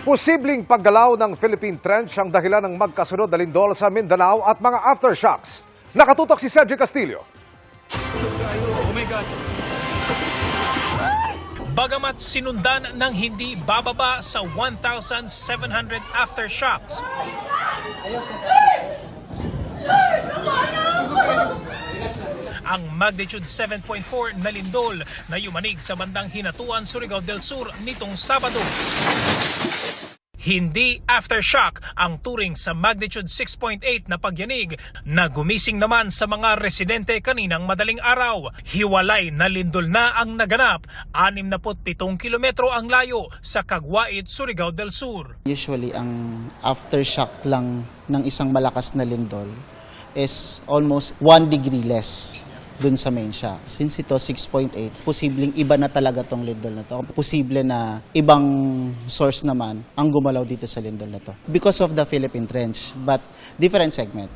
Posibleng paggalaw ng Philippine Trench ang dahilan ng magkasunod na lindol sa Mindanao at mga aftershocks. Nakatutok si Cedric Castillo. Bagamat sinundan ng hindi bababa sa 1,700 aftershocks, ang magnitude 7.4 na lindol na yumanig sa bandang Hinatuan, Surigao del Sur nitong Sabado. Hindi aftershock ang turing sa magnitude 6.8 na pagyanig na gumising naman sa mga residente kaninang madaling araw. Hiwalay na lindol na ang naganap, 67 kilometro ang layo sa Caguait, Surigao del Sur. Usually, ang aftershock lang ng isang malakas na lindol is almost 1 degree less dun sa main shock. Since ito 6.8, posibleng iba na talaga tong lindol na to. Posible na ibang source naman ang gumalaw dito sa lindol na to. Because of the Philippine Trench, but different segment.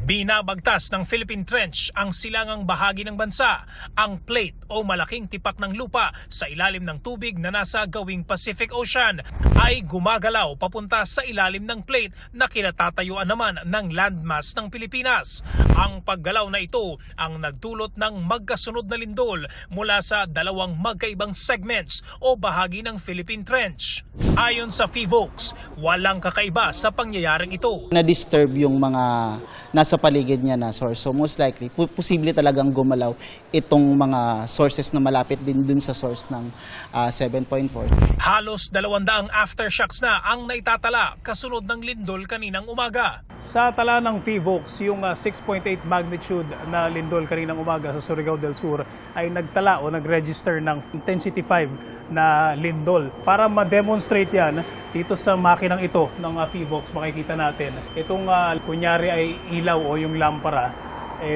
Binabagtas ng Philippine Trench ang silangang bahagi ng bansa. Ang plate o malaking tipak ng lupa sa ilalim ng tubig na nasa gawing Pacific Ocean ay gumagalaw papunta sa ilalim ng plate na kinatatayuan naman ng landmass ng Pilipinas. Ang paggalaw na ito ang nagdulot ng magkasunod na lindol mula sa dalawang magkaibang segments o bahagi ng Philippine Trench. Ayon sa PHIVOLCS, walang kakaiba sa pangyayaring ito. Na-disturb yung mga nasa paligid niya na source. So most likely, posible talagang gumalaw itong mga sources na malapit din dun sa source ng 7.4. Halos 200 aftershocks na ang naitatala kasunod ng lindol kaninang umaga. Sa tala ng PHIVOLCS, yung 6.8 magnitude na lindol kaninang umaga sa Surigao del Sur ay nagtala o nag-register ng intensity 5 na lindol. Para ma-demonstrate yan, dito sa makinang ito ng PHIVOLCS, makikita natin. Itong kunyari ay ilaw o yung lampara,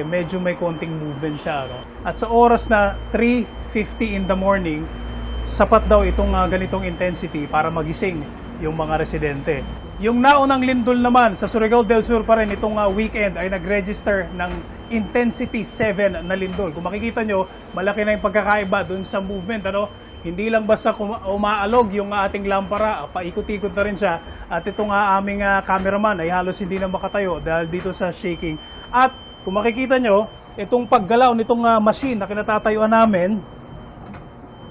medyo may konting movement siya. No? At sa oras na 3:50 in the morning, sapat daw itong ganitong intensity para magising yung mga residente. Yung naunang lindol naman sa Surigao del Sur pa rin itong weekend ay nag-register ng intensity 7 na lindol. Kung makikita nyo, malaki na yung pagkakaiba dun sa movement. Ano? Hindi lang basta umaalog yung ating lampara, paikot-ikot na rin siya. At itong aming cameraman ay halos hindi na makatayo dahil dito sa shaking. At kung makikita nyo, itong paggalaw nitong machine na kinatatayuan namin,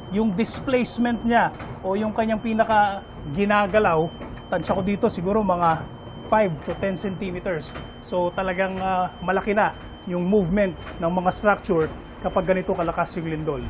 yung displacement niya o yung kanyang pinaka ginagalaw, tansya ko dito siguro mga 5 to 10 centimeters. So talagang malaki na yung movement ng mga structure kapag ganito kalakas yung lindol.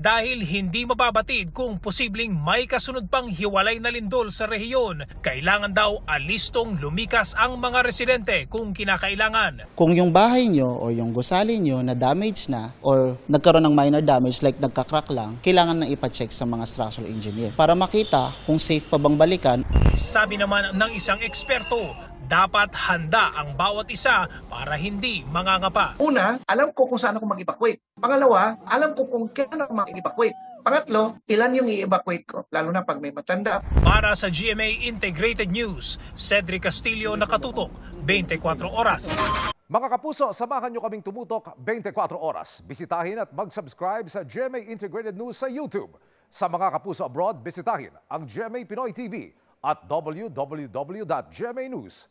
Dahil hindi mababatid kung posibleng may kasunod pang hiwalay na lindol sa rehiyon, kailangan daw alistong lumikas ang mga residente kung kinakailangan. Kung yung bahay nyo o yung gusali nyo na damage na or nagkaroon ng minor damage like nagka-crack lang, kailangan na ipacheck sa mga structural engineer para makita kung safe pa bang balikan. Sabi naman ng isang eksperto, dapat handa ang bawat isa para hindi mangangapa. Una, alam ko kung saan ako mag-evacuate. Pangalawa, alam ko kung kailan ako mag-evacuate. Pangatlo, ilan yung i-evacuate ko, lalo na pag may matanda. Para sa GMA Integrated News, Cedric Castillo, nakatutok, 24 oras. Mga kapuso, samahan nyo kaming tumutok 24 oras. Bisitahin at mag-subscribe sa GMA Integrated News sa YouTube. Sa mga kapuso abroad, bisitahin ang GMA Pinoy TV at www.gmanews.tv.